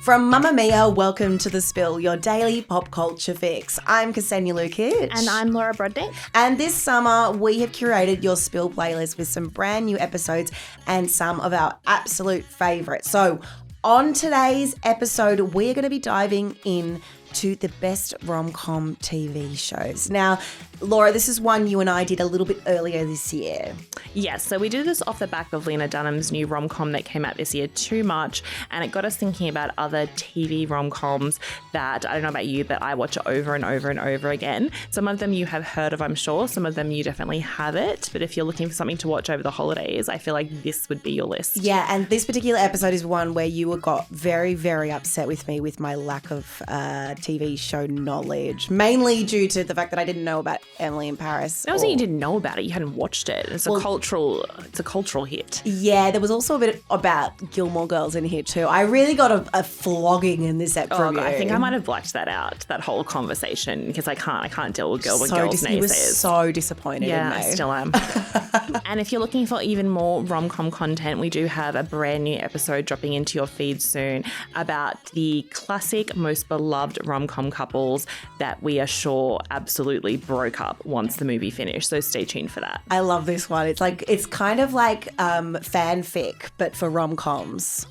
From Mamma Mia, welcome to The Spill, your daily pop culture fix. I'm Ksenia Lukic. And I'm Laura Brodnick. And this summer, we have curated your Spill playlist with some brand new episodes and some of our absolute favourites. So on today's episode, we're going to be diving in to the best rom-com TV shows. Now, Laura, this is one you and I did a little bit earlier this year. Yes, so we did this off the back of Lena Dunham's new rom-com that came out this year, Too Much, and it got us thinking about other TV rom-coms that, I don't know about you, but I watch over and over and over again. Some of them you have heard of, I'm sure. Some of them you definitely haven't. But if you're looking for something to watch over the holidays, I feel like this would be your list. Yeah, and this particular episode is one where you got very, very upset with me with my lack of TV show knowledge, mainly due to the fact that I didn't know about Emily in Paris. I wasn't you didn't know about it, you hadn't watched it. It's a cultural hit. Yeah, there was also a bit about Gilmore Girls in here too. I really got a flogging in this episode. Oh, God, I think I might have blacked that out, that whole conversation, because I can't deal with girls naysayers. You were so disappointed in me. I still am. And if you're looking for even more rom-com content, we do have a brand new episode dropping into your feed soon about the classic, most beloved rom-com couples that we are sure absolutely broke up once the movie finished. So stay tuned for that. I love this one. It's kind of like fanfic, but for rom-coms.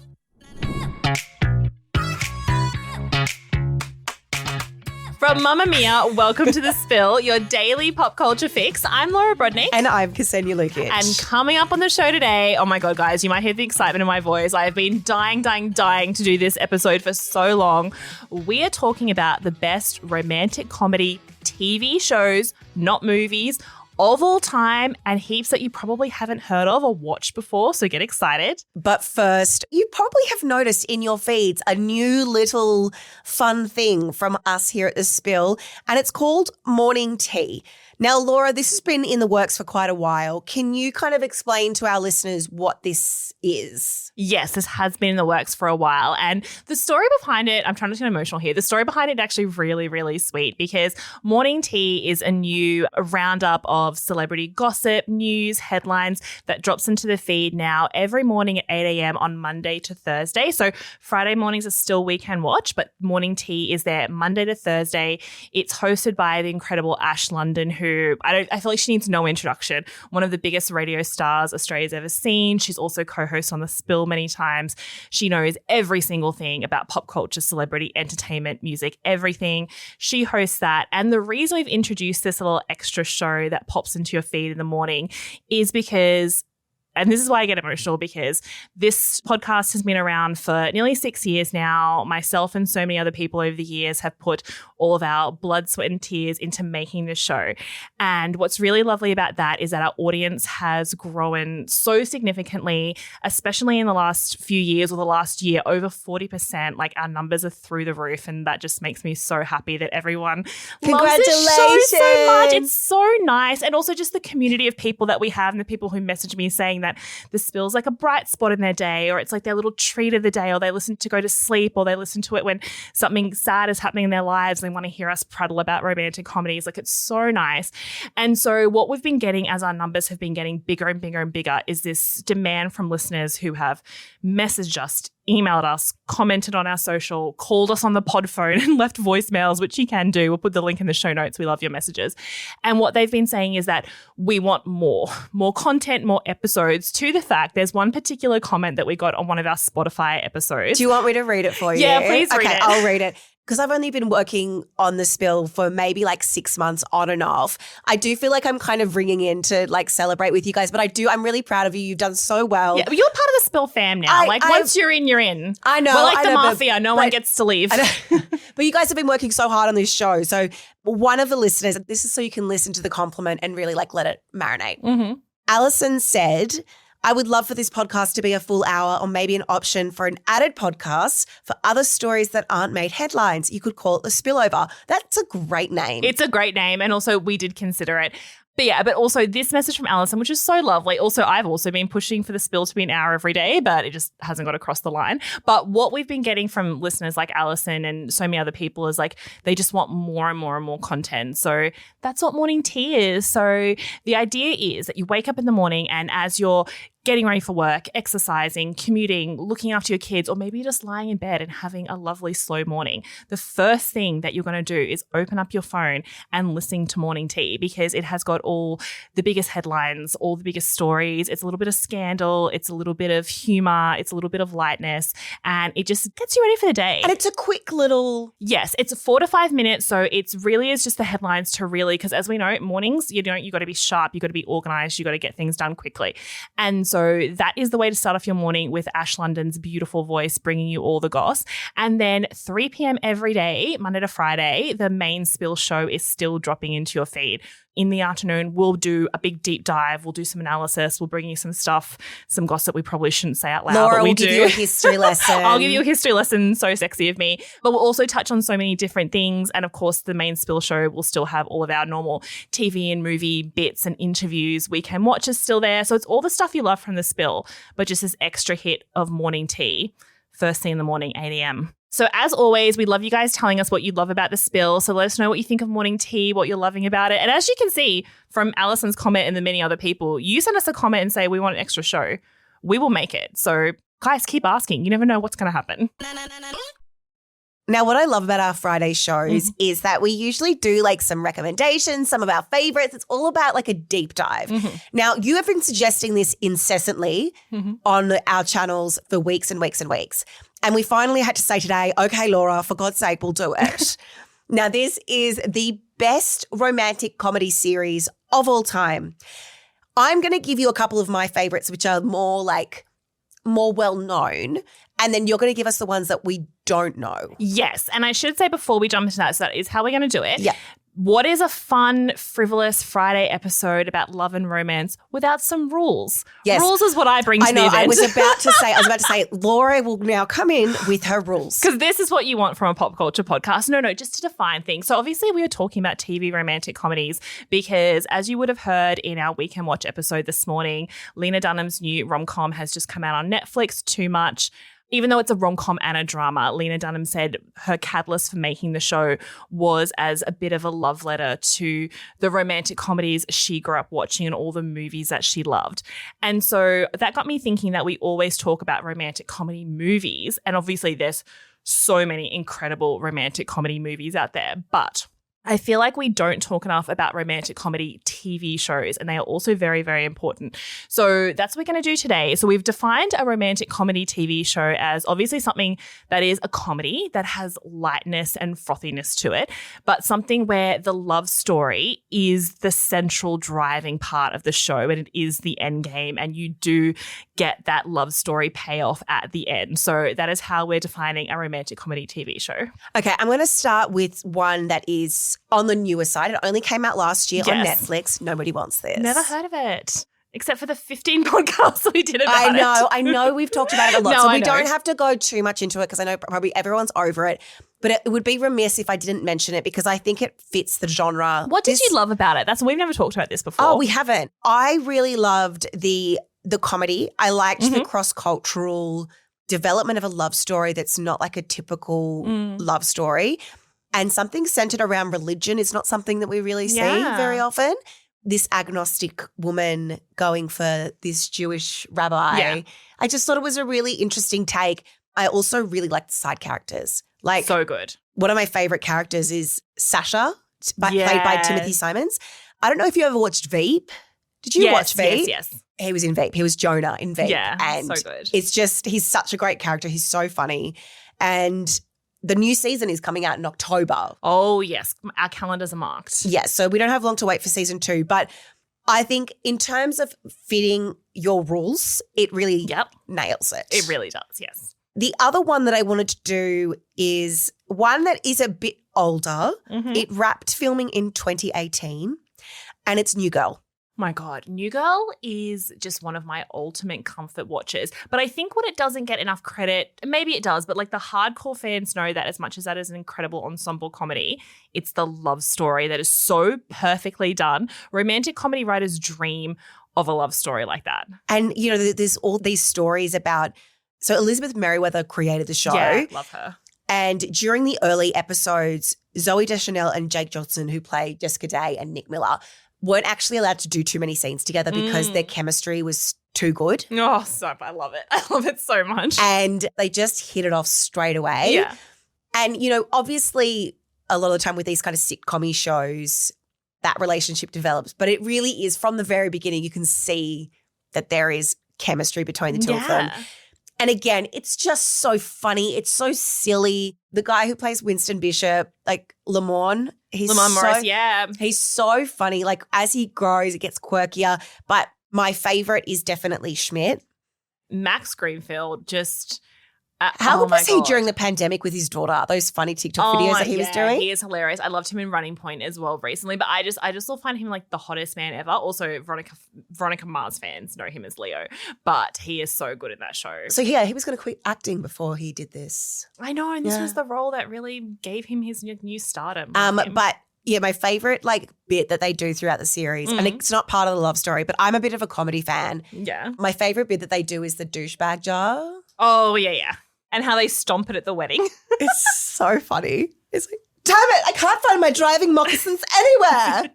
From Mamma Mia, welcome to The Spill, your daily pop culture fix. I'm Laura Brodnick. And I'm Ksenia Lukic. And coming up on the show today, oh my God, guys, you might hear the excitement in my voice. I have been dying to do this episode for so long. We are talking about the best romantic comedy TV shows, not movies, of all time, and heaps that you probably haven't heard of or watched before, so get excited. But first, you probably have noticed in your feeds a new little fun thing from us here at The Spill, and it's called Morning Tea. Now, Laura, this has been in the works for quite a while. Can you kind of explain to our listeners what this is? Yes, this has been in the works for a while. And the story behind it, I'm trying to get emotional here. The story behind it actually really, really sweet, because Morning Tea is a new roundup of celebrity gossip, news, headlines that drops into the feed now every morning at 8 a.m. on Monday to Thursday. So Friday mornings are still weekend watch, but Morning Tea is there Monday to Thursday. It's hosted by the incredible Ash London, who I feel like she needs no introduction. One of the biggest radio stars Australia's ever seen. She's also co-host on The Spill many times. She knows every single thing about pop culture, celebrity, entertainment, music, everything. She hosts that. And the reason we've introduced this little extra show that pops into your feed in the morning is because, and this is why I get emotional, because this podcast has been around for nearly 6 years now. Myself and so many other people over the years have put all of our blood, sweat and tears into making this show. And what's really lovely about that is that our audience has grown so significantly, especially in the last few years or the last year, over 40%. Like, our numbers are through the roof, and that just makes me so happy that everyone loves this show so much. It's so nice. And also just the community of people that we have, and the people who message me saying that The Spill's like a bright spot in their day, or it's like their little treat of the day, or they listen to go to sleep, or they listen to it when something sad is happening in their lives and they want to hear us prattle about romantic comedies. Like, it's so nice. And so what we've been getting as our numbers have been getting bigger and bigger and bigger is this demand from listeners who have messaged us, emailed us, commented on our social, called us on the pod phone and left voicemails, which you can do. We'll put the link in the show notes. We love your messages. And what they've been saying is that we want more content, more episodes, to the fact there's one particular comment that we got on one of our Spotify episodes. Do you want me to read it for you? Yeah, please read it. Okay, I'll read it. Because I've only been working on The Spill for maybe like 6 months on and off. I do feel like I'm kind of ringing in to like celebrate with you guys, but I'm really proud of you. You've done so well. Yeah, you're part of the Spill fam now. Once you're in, you're in. I know. We're like the mafia. No one gets to leave. But you guys have been working so hard on this show. So one of the listeners, this is so you can listen to the compliment and really like let it marinate. Mm-hmm. Allison said, I would love for this podcast to be a full hour, or maybe an option for an added podcast for other stories that aren't made headlines. You could call it The Spillover. That's a great name. It's a great name. And also we did consider it. But also this message from Alison, which is so lovely. Also, I've also been pushing for The Spill to be an hour every day, but it just hasn't got across the line. But what we've been getting from listeners like Alison and so many other people is like they just want more and more and more content. So that's what Morning Tea is. So the idea is that you wake up in the morning, and as you're getting ready for work, exercising, commuting, looking after your kids, or maybe just lying in bed and having a lovely slow morning, the first thing that you're going to do is open up your phone and listen to Morning Tea, because it has got all the biggest headlines, all the biggest stories. It's a little bit of scandal. It's a little bit of humor. It's a little bit of lightness, and it just gets you ready for the day. And it's a quick little... Yes, it's 4 to 5 minutes. So it's really is just the headlines to really, because as we know, mornings, you got to be sharp. You got to be organized. You got to get things done quickly. And so that is the way to start off your morning, with Ash London's beautiful voice bringing you all the goss. And then 3 p.m. every day, Monday to Friday, the main Spill show is still dropping into your feed. In the afternoon, we'll do a big deep dive. We'll do some analysis. We'll bring you some stuff, some gossip we probably shouldn't say out loud. Laura but we will give you a history lesson. I'll give you a history lesson. So sexy of me. But we'll also touch on so many different things. And of course, the main Spill show will still have all of our normal TV and movie bits and interviews. Weekend Watch is still there. So it's all the stuff you love from the Spill, but just this extra hit of Morning Tea, first thing in the morning, 8 a.m. So as always, we love you guys telling us what you love about the Spill. So let us know what you think of Morning Tea, what you're loving about it. And as you can see from Alison's comment and the many other people, you send us a comment and say, we want an extra show. We will make it. So guys, keep asking. You never know what's going to happen. Now, what I love about our Friday shows is that we usually do like some recommendations, some of our favorites. It's all about like a deep dive. Now, you have been suggesting this incessantly on our channels for weeks and weeks and weeks. And we finally had to say today, okay, Laura, for God's sake, we'll do it. Now, this is the best romantic comedy series of all time. I'm going to give you a couple of my favorites, which are more well-known. And then you're going to give us the ones that we don't know. Yes. And I should say before we jump into that, so that is how we're going to do it. Yeah. What is a fun, frivolous Friday episode about love and romance without some rules? Yes. Rules is what I bring to the event. I was about to say, Laura will now come in with her rules. Because this is what you want from a pop culture podcast. No, just to define things. So obviously we are talking about TV romantic comedies because as you would have heard in our Weekend Watch episode this morning, Lena Dunham's new rom-com has just come out on Netflix, Too Much. Even though it's a rom-com and a drama, Lena Dunham said her catalyst for making the show was as a bit of a love letter to the romantic comedies she grew up watching and all the movies that she loved. And so that got me thinking that we always talk about romantic comedy movies. And obviously there's so many incredible romantic comedy movies out there. But I feel like we don't talk enough about romantic comedy TV shows, and they are also very, very important. So that's what we're going to do today. So we've defined a romantic comedy TV show as obviously something that is a comedy that has lightness and frothiness to it, but something where the love story is the central driving part of the show and it is the end game, and you do get that love story payoff at the end. So that is how we're defining a romantic comedy TV show. Okay, I'm going to start with one that is on the newer side. It only came out last year on Netflix. Nobody wants this. Never heard of it. Except for the 15 podcasts we did about it. I know we've talked about it a lot. So we don't have to go too much into it because I know probably everyone's over it. But it would be remiss if I didn't mention it because I think it fits the genre. What did you love about it? We've never talked about this before. Oh, we haven't. I really loved the comedy. I liked the cross-cultural development of a love story that's not like a typical love story. And something centered around religion is not something that we really see very often. This agnostic woman going for this Jewish rabbi. Yeah. I just thought it was a really interesting take. I also really liked the side characters. Like, so good. One of my favorite characters is Sasha, played by Timothy Simons. I don't know if you ever watched Veep. Did you watch Veep? Yes. He was in Veep. He was Jonah in Veep. Yeah, and so good. It's just, he's such a great character. He's so funny. And the new season is coming out in October. Oh, yes. Our calendars are marked. Yes, so we don't have long to wait for season 2. But I think in terms of fitting your rules, it really nails it. It really does, yes. The other one that I wanted to do is one that is a bit older. It wrapped filming in 2018 and it's New Girl. My God, New Girl is just one of my ultimate comfort watches. But I think what it doesn't get enough credit, maybe it does, but like the hardcore fans know that as much as that is an incredible ensemble comedy, it's the love story that is so perfectly done. Romantic comedy writers dream of a love story like that. And, you know, there's all these stories about, so Elizabeth Merriweather created the show. Yeah, love her. And during the early episodes, Zooey Deschanel and Jake Johnson, who play Jessica Day and Nick Miller, weren't actually allowed to do too many scenes together because their chemistry was too good. Oh, so I love it. I love it so much. And they just hit it off straight away. Yeah. And, you know, obviously a lot of the time with these kind of sitcom-y shows, that relationship develops. But it really is from the very beginning, you can see that there is chemistry between the two of them. And again, it's just so funny. It's so silly. The guy who plays Winston Bishop, like Lamorne, Morris, he's so funny. Like as he grows, it gets quirkier. But my favorite is definitely Schmidt. Max Greenfield just How good was he during the pandemic with his daughter? Those funny TikTok videos that he was doing? He is hilarious. I loved him in Running Point as well recently, but I just still find him like the hottest man ever. Also, Veronica Mars fans know him as Leo, but he is so good in that show. So yeah, he was going to quit acting before he did this. I know, and this was the role that really gave him his new stardom. But yeah, my favorite like bit that they do throughout the series, and it's not part of the love story, but I'm a bit of a comedy fan. Yeah. My favorite bit that they do is the douchebag jar. Oh, yeah. And how they stomp it at the wedding. It's so funny. It's like, damn it, I can't find my driving moccasins anywhere.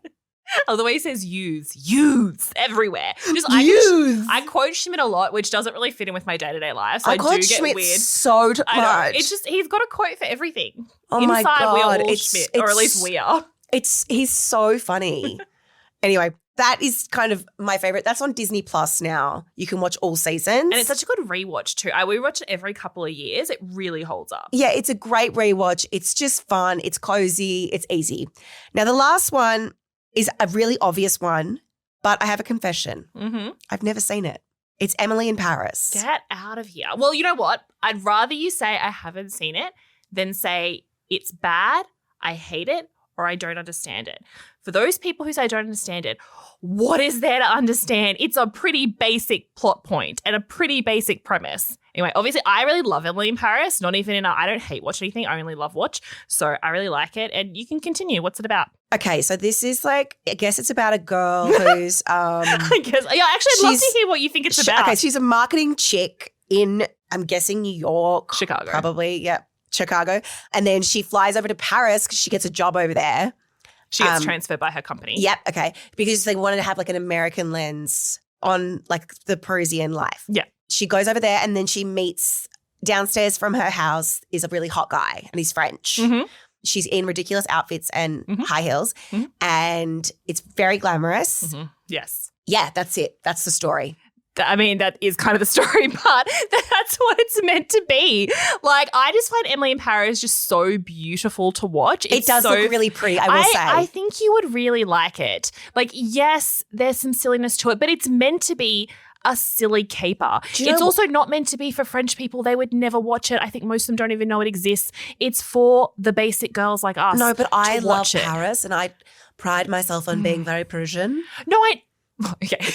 Oh, the way he says youths everywhere. I quote Schmidt a lot, which doesn't really fit in with my day-to-day life. So I do get Schmidt weird. So much. I know. It's just, he's got a quote for everything. Oh Inside, my God. we are all Schmidt, or at least we are. He's so funny. Anyway, that is kind of my favorite. That's on Disney Plus now. You can watch all seasons. And it's such a good rewatch too. I rewatch it every couple of years. It really holds up. Yeah, it's a great rewatch. It's just fun. It's cozy. It's easy. Now, the last one is a really obvious one, but I have a confession. Mm-hmm. I've never seen it. It's Emily in Paris. Get out of here. Well, you know what? I'd rather you say I haven't seen it than say it's bad, I hate it, or I don't understand it. For those people who say I don't understand it, what is there to understand? It's a pretty basic plot point and a pretty basic premise. Anyway, obviously, I really love Emily in Paris. Not even in I don't hate watch anything. I only love watch. So I really like it. And you can continue. What's it about? Okay, so this is like, I guess it's about a girl who's I guess. Yeah, actually, I'd love to hear what you think it's about. Okay, she's a marketing chick in, I'm guessing, New York. Chicago. Probably, yeah. Chicago. And then she flies over to Paris because she gets a job over there. She gets transferred by her company. Yep, okay. Because they wanted to have like an American lens on like the Parisian life. Yeah. She goes over there and then she meets downstairs from her house is a really hot guy and he's French. Mm-hmm. She's in ridiculous outfits and high heels and it's very glamorous. Mm-hmm. Yes. Yeah, that's it. That's the story. I mean, that is kind of the story, but that's what it's meant to be. Like, I just find Emily in Paris just so beautiful to watch. It does look really pretty, I will say. I think you would really like it. Like, yes, there's some silliness to it, but it's meant to be a silly caper. It's also not meant to be for French people. They would never watch it. I think most of them don't even know it exists. It's for the basic girls like us. No, but I love Paris and I pride myself on being very Parisian. Okay.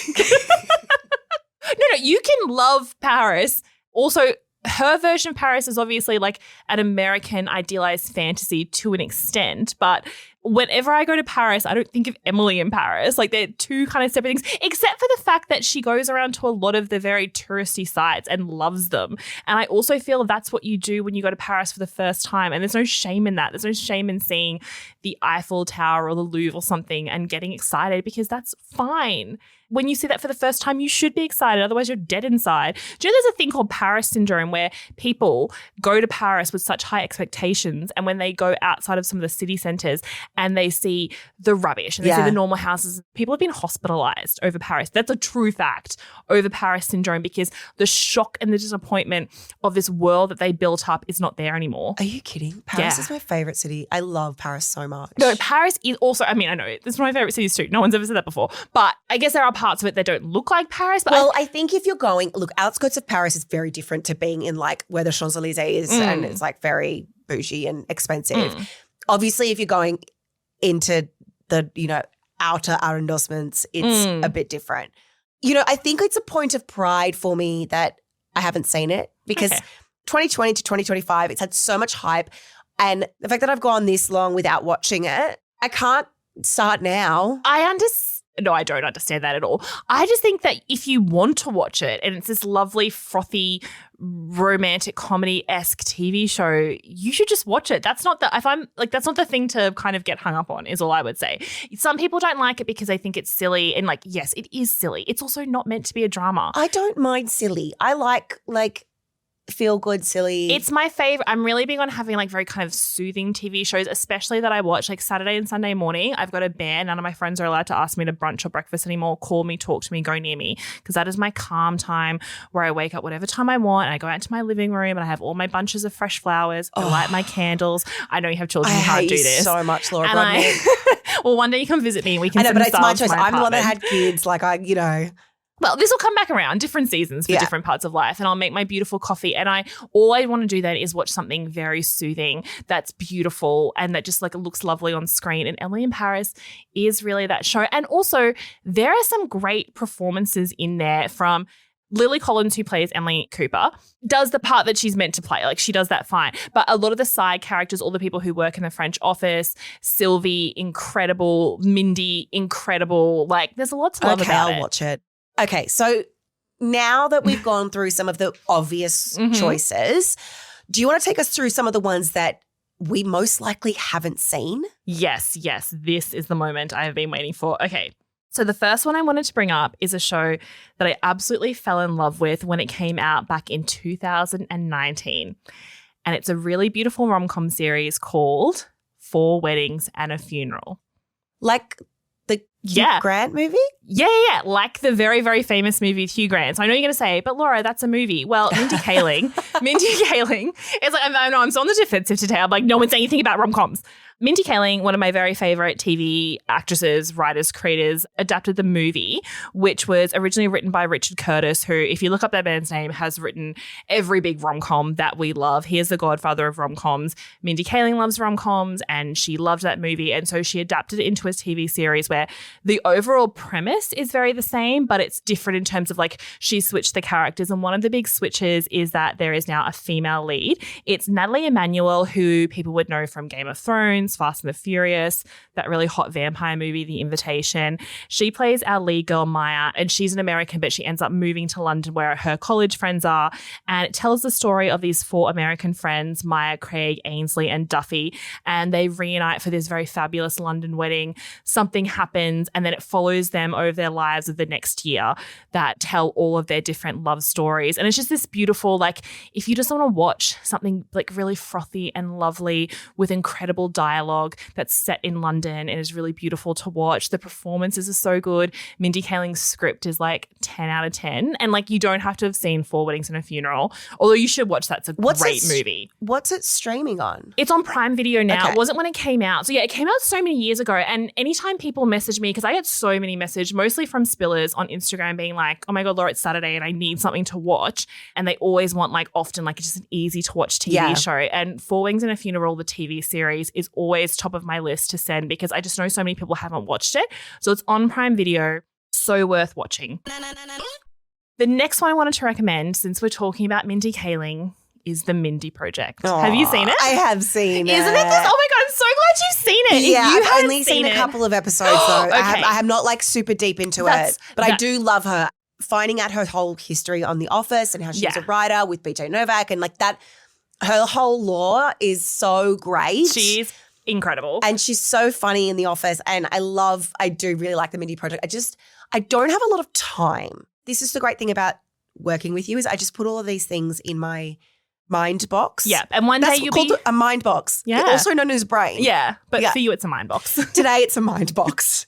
No, you can love Paris. Also, her version of Paris is obviously like an American idealized fantasy to an extent. But whenever I go to Paris, I don't think of Emily in Paris. Like they're two kind of separate things, except for the fact that she goes around to a lot of the very touristy sites and loves them. And I also feel that's what you do when you go to Paris for the first time. And there's no shame in that. There's no shame in seeing the Eiffel Tower or the Louvre or something and getting excited because that's fine. When you see that for the first time, you should be excited. Otherwise, you're dead inside. Do you know there's a thing called Paris syndrome where people go to Paris with such high expectations and when they go outside of some of the city centres and they see the rubbish and they see the normal houses, people have been hospitalised over Paris. That's a true fact over Paris syndrome because the shock and the disappointment of this world that they built up is not there anymore. Are you kidding? Paris is my favourite city. I love Paris so much. No, Paris is also, I mean, I know, this is one of my favourite cities too. No one's ever said that before. But I guess there are parts of it that don't look like Paris. But I think if you're going, look, outskirts of Paris is very different to being in like where the Champs-Elysees is and it's like very bougie and expensive. Obviously, if you're going into the, outer arrondissements, it's a bit different. I think it's a point of pride for me that I haven't seen it because 2020 to 2025, it's had so much hype. And the fact that I've gone this long without watching it, I can't start now. I understand No, I don't understand that at all. I just think that if you want to watch it and it's this lovely, frothy, romantic comedy-esque TV show, you should just watch it. That's not the thing to kind of get hung up on, is all I would say. Some people don't like it because they think it's silly, and like, yes, it is silly. It's also not meant to be a drama. I don't mind silly. I like feel good silly. It's my favorite. I'm really big on having like very kind of soothing TV shows, especially that I watch like Saturday and Sunday morning. I've got a ban. None of my friends are allowed to ask me to brunch or breakfast anymore, call me, talk to me, go near me, because that is my calm time where I wake up whatever time I want and I go out to my living room and I have all my bunches of fresh flowers. I light my candles. I know you have children who can't do this. So much, Laura. Well, one day you come visit me. We can. I know, but it's my choice. I'm the one that apartment. had kids. Well, this will come back around, different seasons for different parts of life, and I'll make my beautiful coffee. And all I want to do then is watch something very soothing that's beautiful and that just like looks lovely on screen. And Emily in Paris is really that show. And also, there are some great performances in there from Lily Collins, who plays Emily Cooper, does the part that she's meant to play. Like, she does that fine. But a lot of the side characters, all the people who work in the French office, Sylvie, incredible. Mindy, incredible. Like, there's a lot to love about it. I'll watch it. Okay, so now that we've gone through some of the obvious choices, do you want to take us through some of the ones that we most likely haven't seen? Yes. This is the moment I have been waiting for. Okay, so the first one I wanted to bring up is a show that I absolutely fell in love with when it came out back in 2019. And it's a really beautiful rom-com series called 4 Weddings and a Funeral. Like the Hugh Grant movie? Yeah. Like the very, very famous movie with Hugh Grant. So I know you're going to say, but Laura, that's a movie. Well, Mindy Kaling is like, I know I'm so on the defensive today. I'm like, no one's saying anything about rom-coms. Mindy Kaling, one of my very favorite TV actresses, writers, creators, adapted the movie, which was originally written by Richard Curtis, who, if you look up that man's name, has written every big rom-com that we love. He is the godfather of rom-coms. Mindy Kaling loves rom-coms, and she loved that movie. And so she adapted it into a TV series where the overall premise is very the same, but it's different in terms of like she switched the characters. And one of the big switches is that there is now a female lead. It's Natalie Emmanuel, who people would know from Game of Thrones, Fast and the Furious, that really hot vampire movie, The Invitation. She plays our lead girl, Maya, and she's an American, but she ends up moving to London where her college friends are. And it tells the story of these 4 American friends, Maya, Craig, Ainsley, and Duffy. And they reunite for this very fabulous London wedding. Something happens, and then it follows them over their lives of the next year that tell all of their different love stories. And it's just this beautiful, like, if you just want to watch something like really frothy and lovely with incredible dialogue that's set in London and is really beautiful to watch. The performances are so good. Mindy Kaling's script is like 10 out of 10. And like, you don't have to have seen 4 Weddings and a Funeral, although you should watch that. It's a great movie. What's it streaming on? It's on Prime Video now. Okay. It wasn't when it came out. So yeah, it came out so many years ago. And anytime people message me, because I get so many messages, mostly from spillers on Instagram being like, oh my God, Laura, it's Saturday and I need something to watch. And they always want like often like just an easy to watch TV show. And 4 Weddings and a Funeral, the TV series, is always top of my list to send because I just know so many people haven't watched it. So it's on Prime Video. So worth watching. The next one I wanted to recommend, since we're talking about Mindy Kaling, is The Mindy Project. Aww, have you seen it? I have seen it. Isn't it this? Oh my God, I'm so glad you've seen it. Yeah, if you I've only seen a couple of episodes though. Okay. I am not like super deep into it, but I do love her. Finding out her whole history on The Office and how she was a writer with BJ Novak and like that, her whole lore is so great. She's incredible. And she's so funny in The Office. And I do really like the Mindy Project. I don't have a lot of time. This is the great thing about working with you is I just put all of these things in my mind box. Yeah. And one day you'll be a mind box. Yeah. Also known as brain. Yeah. But for you, it's a mind box. Today it's a mind box.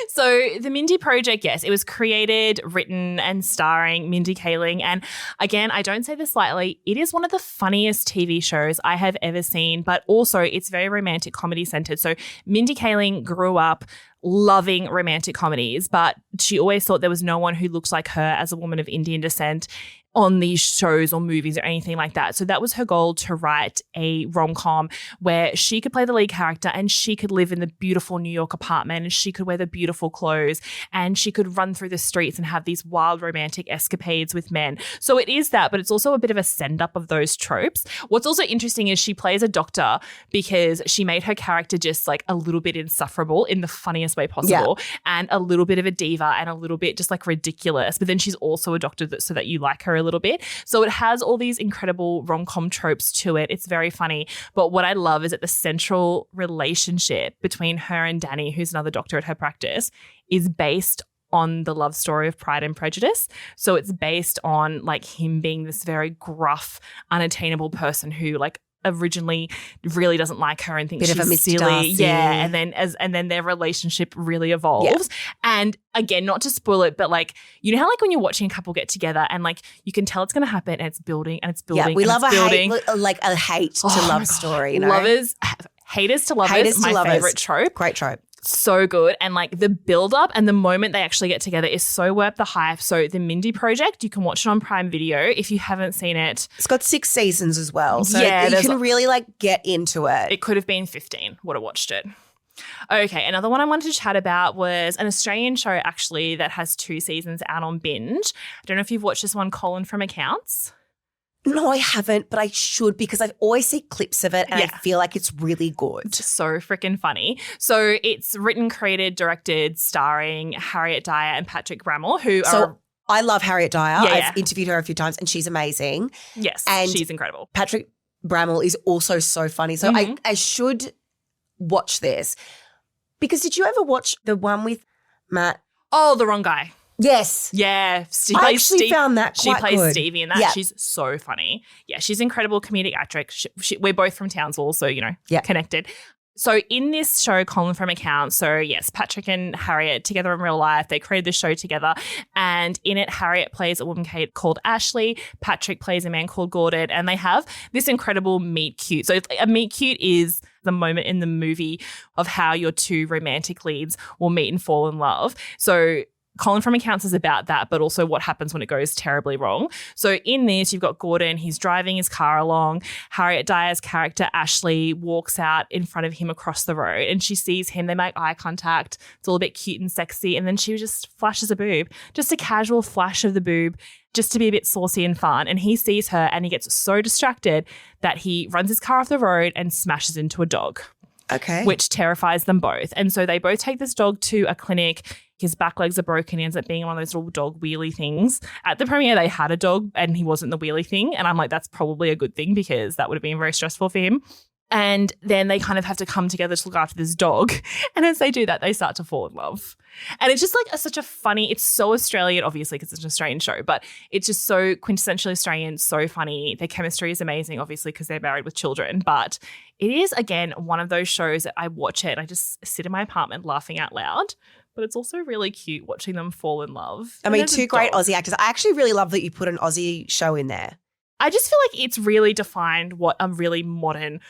So the Mindy Project, yes, it was created, written and starring Mindy Kaling. And again, I don't say this lightly, it is one of the funniest TV shows I have ever seen, but also it's very romantic comedy centered. So Mindy Kaling grew up loving romantic comedies, but she always thought there was no one who looks like her as a woman of Indian descent. on these shows or movies or anything like that. So that was her goal, to write a rom-com where she could play the lead character and she could live in the beautiful New York apartment and she could wear the beautiful clothes and she could run through the streets and have these wild romantic escapades with men. So it is that, but it's also a bit of a send-up of those tropes. What's also interesting is she plays a doctor because she made her character just like a little bit insufferable in the funniest way possible, and a little bit of a diva and a little bit just like ridiculous. But then she's also a doctor so that you like her a little bit. So it has all these incredible rom-com tropes to it. It's very funny. But what I love is that the central relationship between her and Danny, who's another doctor at her practice, is based on the love story of Pride and Prejudice. So it's based on like him being this very gruff, unattainable person who like originally really doesn't like her and thinks Bit she's of a Mr. silly. Darcy. Yeah. And then their relationship really evolves. And again, not to spoil it, but like, you know how like when you're watching a couple get together and like you can tell it's going to happen and it's building and it's building. Yeah, we love a building. hate to love story. You know? Haters to lovers, Haters to my lovers. favorite trope. Great trope. So good. And like the build up and the moment they actually get together is so worth the hype. So the Mindy Project, you can watch it on Prime Video if you haven't seen it. It's got 6 seasons as well. So Yeah, you can really like get into it. It could have been 15, would have watched it. Okay, another one I wanted to chat about was an Australian show actually that has 2 seasons out on Binge. I don't know if you've watched this one, Colin from Accounts. No, I haven't, but I should because I always see clips of it and I feel like it's really good. So freaking funny. So it's written, created, directed, starring Harriet Dyer and Patrick Brammall, who are... I love Harriet Dyer. Yeah. I've interviewed her a few times and she's amazing. Yes, and she's incredible. Patrick Brammall is also so funny. So I should watch this. Because did you ever watch the one with Matt? Oh, The Wrong Guy. Yes. Yeah. I actually found that quite She plays good. Stevie in that. Yeah. She's so funny. Yeah, she's an incredible comedic actress. We're both from Townsville, so, you know, connected. So in this show, Colin from Accounts, so yes, Patrick and Harriet together in real life, they created this show together. And in it, Harriet plays a woman called Ashley. Patrick plays a man called Gordon. And they have this incredible meet cute. So a meet cute is the moment in the movie of how your 2 romantic leads will meet and fall in love. So Colin from Accounts is about that, but also what happens when it goes terribly wrong. So in this, you've got Gordon. He's driving his car along. Harriet Dyer's character, Ashley, walks out in front of him across the road and she sees him. They make eye contact. It's all a bit cute and sexy. And then she just flashes a boob, just a casual flash of the boob, just to be a bit saucy and fun. And he sees her and he gets so distracted that he runs his car off the road and smashes into a dog. Okay. Which terrifies them both. And so they both take this dog to a clinic. His back legs are broken. He ends up being one of those little dog wheelie things. At the premiere, they had a dog and he wasn't the wheelie thing. And I'm like, that's probably a good thing because that would have been very stressful for him. And then they kind of have to come together to look after this dog. And as they do that, they start to fall in love. And it's just like such a funny, it's so Australian, obviously, because it's an Australian show, but it's just so quintessentially Australian, so funny. Their chemistry is amazing, obviously, because they're married with children. But it is, again, one of those shows that I watch it and I just sit in my apartment laughing out loud. But it's also really cute watching them fall in love. I mean, 2 great Aussie actors. I actually really love that you put an Aussie show in there. I just feel like it's really defined what a really modern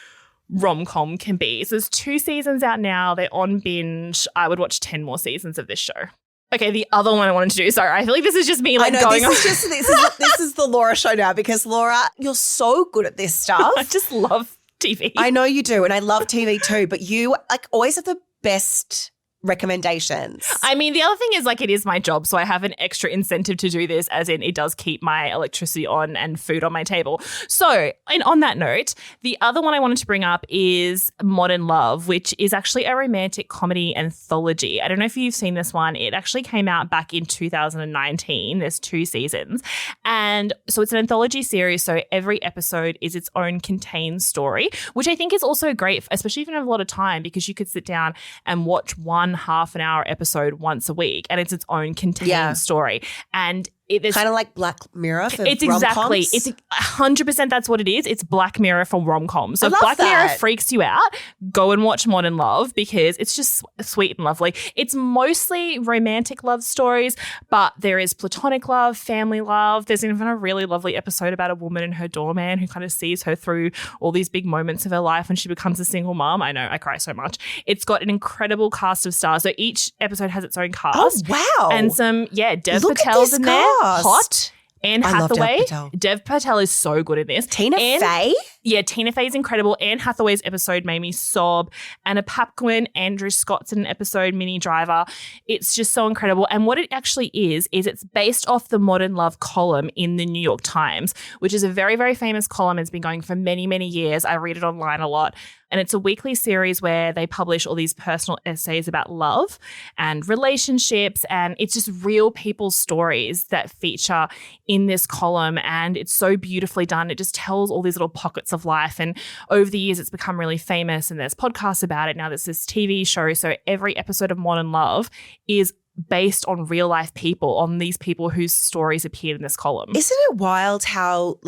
rom-com can be. So there's 2 seasons out now. They're on Binge. I would watch 10 more seasons of this show. Okay, the other one I wanted to do. Sorry, I feel like this is just me like going on. This is the Laura show now because Laura, you're so good at this stuff. I just love TV. I know you do, and I love TV too, but you like always have the best recommendations. I mean, the other thing is like it is my job, so I have an extra incentive to do this, as in it does keep my electricity on and food on my table. So, and on that note, the other one I wanted to bring up is Modern Love, which is actually a romantic comedy anthology. I don't know if you've seen this one. It actually came out back in 2019. There's 2 seasons. And so it's an anthology series, so every episode is its own contained story, which I think is also great, especially if you don't have a lot of time, because you could sit down and watch one half-an-hour episode once a week and it's its own contained story. And it's kind of like Black Mirror for it's rom-coms. Exactly. It's 100% that's what it is. It's Black Mirror for rom-coms. So if Black Mirror freaks you out, go and watch Modern Love because it's just sweet and lovely. It's mostly romantic love stories, but there is platonic love, family love. There's even a really lovely episode about a woman and her doorman who kind of sees her through all these big moments of her life when she becomes a single mom. I know, I cry so much. It's got an incredible cast of stars. So each episode has its own cast. Oh, wow. And some, Dev Patel's in there. Hot. Anne I love Dev Hathaway. Patel. Dev Patel is so good in this. Tina Fey? Yeah, Tina Fey's incredible. Anne Hathaway's episode made me sob. Anna Paquin, Andrew Scott's in an episode, Minnie Driver. It's just so incredible. And what it actually is it's based off the Modern Love column in the New York Times, which is a very, very famous column. It's been going for many, many years. I read it online a lot. And it's a weekly series where they publish all these personal essays about love and relationships. And it's just real people's stories that feature in this column. And it's so beautifully done. It just tells all these little pockets of life. And over the years, it's become really famous. And there's podcasts about it. Now there's this TV show. So every episode of Modern Love is based on real life people, on these people whose stories appeared in this column. Isn't it wild how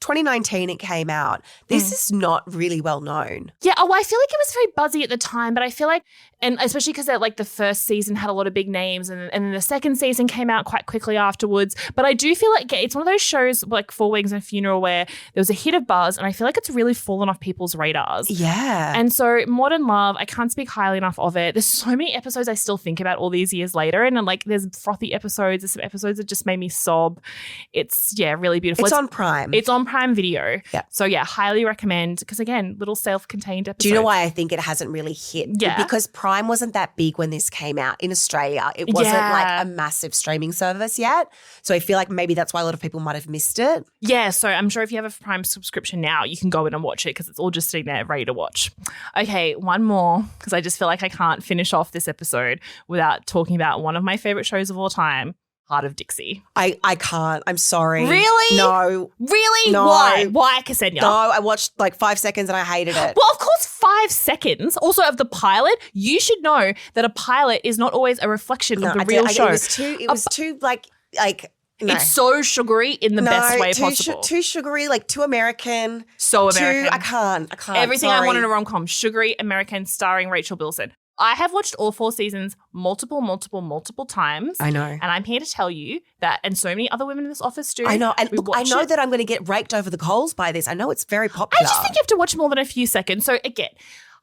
2019 it came out. This is not really well known. Yeah, I feel like it was very buzzy at the time, but I feel like, and especially because the first season had a lot of big names and then the second season came out quite quickly afterwards. But I do feel like it's one of those shows like 4 Weddings and a Funeral where there was a hit of buzz and I feel like it's really fallen off people's radars. Yeah. And so Modern Love, I can't speak highly enough of it. There's so many episodes I still think about all these years later and there's frothy episodes. There's some episodes that just made me sob. It's, really beautiful. It's on Prime. It's on Prime Video. Yeah. So highly recommend because again, little self-contained episodes. Do you know why I think it hasn't really hit? Yeah. Because Prime wasn't that big when this came out in Australia. It wasn't a massive streaming service yet. So I feel like maybe that's why a lot of people might have missed it. Yeah. So I'm sure if you have a Prime subscription now, you can go in and watch it because it's all just sitting there ready to watch. Okay, one more because I just feel like I can't finish off this episode without talking about one of my favorite shows of all time. Heart of Dixie. I can't. I'm sorry. Really? No. Really? No. Why? Why, Ksenia? No, I watched 5 seconds and I hated it. Well, of course, 5 seconds. Also, of the pilot, you should know that a pilot is not always a reflection of the real show. It was too no. It's so sugary in the best way possible. Too sugary, too American. So American. I can't. Everything I sorry. want in a rom-com. Sugary, American, starring Rachel Bilson. I have watched all 4 seasons multiple times. I know. And I'm here to tell you that, and so many other women in this office do. I know. And look, I know that I'm going to get raked over the coals by this. I know it's very popular. I just think you have to watch more than a few seconds. So again,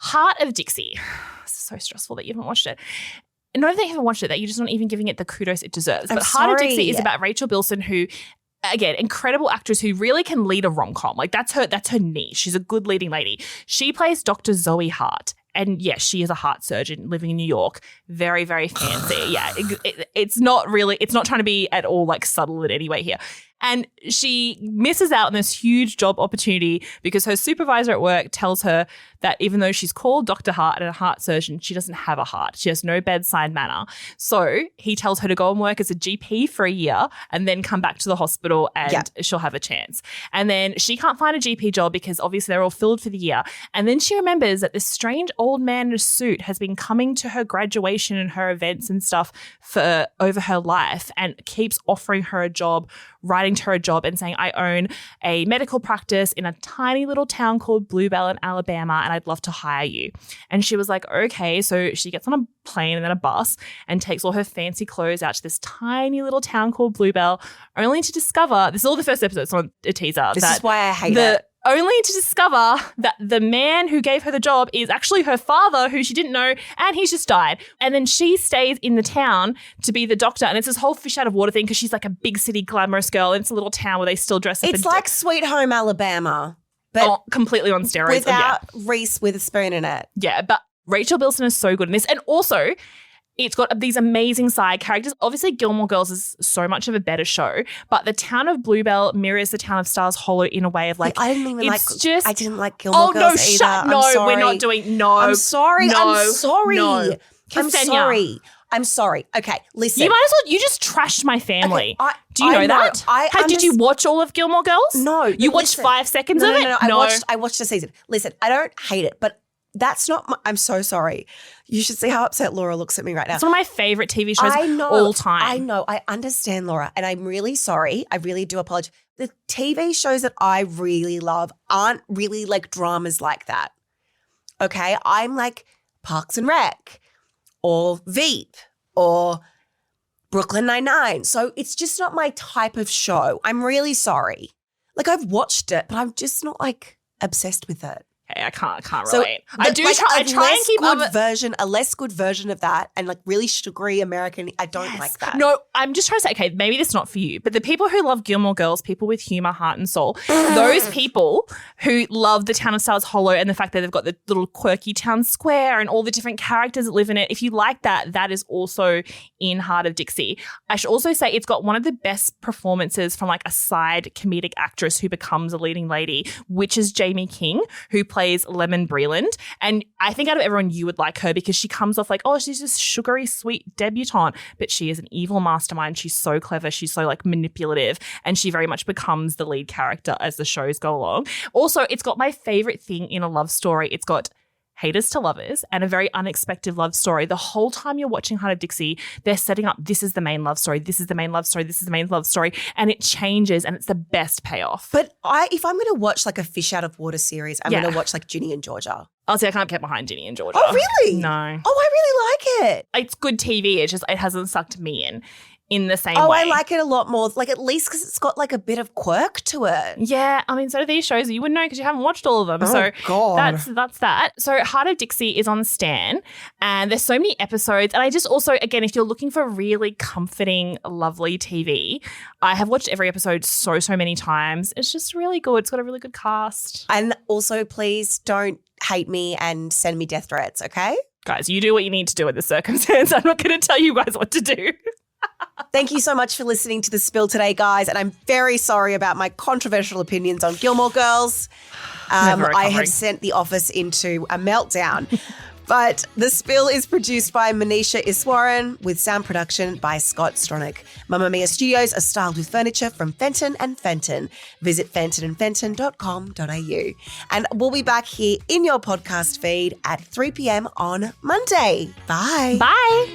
Heart of Dixie. This is so stressful that you haven't watched it. And not that you haven't watched it, that you're just not even giving it the kudos it deserves. But Heart of Dixie is about Rachel Bilson, who, again, incredible actress who really can lead a rom-com. That's her niche. She's a good leading lady. She plays Dr. Zoe Hart. And yes, she is a heart surgeon living in New York. Very, very fancy. It's not trying to be at all subtle in any way here. And she misses out on this huge job opportunity because her supervisor at work tells her that even though she's called Dr. Hart and a heart surgeon, she doesn't have a heart. She has no bedside manner. So he tells her to go and work as a GP for a year and then come back to the hospital and she'll have a chance. And then she can't find a GP job because obviously they're all filled for the year. And then she remembers that this strange old man in a suit has been coming to her graduation and her events and stuff for over her life and keeps offering her a job, writing to her a job and saying, I own a medical practice in a tiny little town called Bluebell in Alabama and I'd love to hire you. And she was like, okay. So she gets on a plane and then a bus and takes all her fancy clothes out to this tiny little town called Bluebell, only to discover, this is all the first episode, it's not a teaser. This is why I hate it. Only to discover that the man who gave her the job is actually her father, who she didn't know, and he's just died. And then she stays in the town to be the doctor. And it's this whole fish out of water thing because she's like a big city glamorous girl. And it's a little town where they still dress up. It's like Sweet Home Alabama. But completely on steroids. Without Reese Witherspoon in it. Yeah, but Rachel Bilson is so good in this. And also, it's got these amazing side characters. Obviously, Gilmore Girls is so much of a better show, but the town of Bluebell mirrors the town of Stars Hollow in a way of I didn't like Gilmore Girls no, either. shut, no, I'm sorry. we're not doing, no. I'm sorry. No, I'm sorry. No. I'm sorry. I'm sorry. Okay, listen. You might as well, you just trashed my family. Okay, do you know that? Did you watch all of Gilmore Girls? No. You watched 5 seconds of it? No. I watched a season. Listen, I don't hate it, but that's not I'm so sorry. You should see how upset Laura looks at me right now. It's one of my favorite TV shows all time. I know. I understand, Laura, and I'm really sorry. I really do apologize. The TV shows that I really love aren't really dramas like that. Okay? I'm like Parks and Rec or Veep or Brooklyn Nine-Nine. So it's just not my type of show. I'm really sorry. I've watched it, but I'm just not obsessed with it. Okay, I can't So relate. I the- like, I try and keep a less good version of that, and like really sugary American. I don't like that. No, I'm just trying to say, okay, maybe this is not for you, but the people who love Gilmore Girls, people with humor, heart, and soul, those people who love the town of Stars Hollow and the fact that they've got the little quirky town square and all the different characters that live in it, if you like that, that is also in Heart of Dixie. I should also say it's got one of the best performances from like a side comedic actress who becomes a leading lady, which is Jamie King, who plays Lemon Breland. And I think out of everyone, you would like her because she comes off like, oh, she's this sugary, sweet debutante, but she is an evil mastermind. She's so clever. She's so like manipulative, and she very much becomes the lead character as the shows go along. Also, it's got my favorite thing in a love story. It's got haters to lovers and a very unexpected love story. The whole time you're watching Heart of Dixie, they're setting up, this is the main love story, this is the main love story, this is the main love story, and it changes, and it's the best payoff. But if I'm going to watch like a fish out of water series, I'm going to watch like Ginny and Georgia. Honestly, I can't get behind Ginny and Georgia. Oh, really? No. Oh, I really like it. It's good TV. It's just, it hasn't sucked me in the same way. Oh, I like it a lot more, like at least because it's got like a bit of quirk to it. Yeah, I mean, so do these shows. You wouldn't know because you haven't watched all of them. Oh, so God. That's that. So Heart of Dixie is on Stan, and there's so many episodes. And I just also, again, if you're looking for really comforting, lovely TV, I have watched every episode so many times. It's just really good. It's got a really good cast. And also, please don't hate me and send me death threats, okay? Guys, you do what you need to do in this circumstance. I'm not going to tell you guys what to do. Thank you so much for listening to The Spill today, guys. And I'm very sorry about my controversial opinions on Gilmore Girls. I have sent the office into a meltdown. But The Spill is produced by Manisha Iswaran with sound production by Scott Stronach. Mamma Mia Studios are styled with furniture from Fenton and Fenton. Visit fentonandfenton.com.au. And we'll be back here in your podcast feed at 3 p.m. on Monday. Bye. Bye.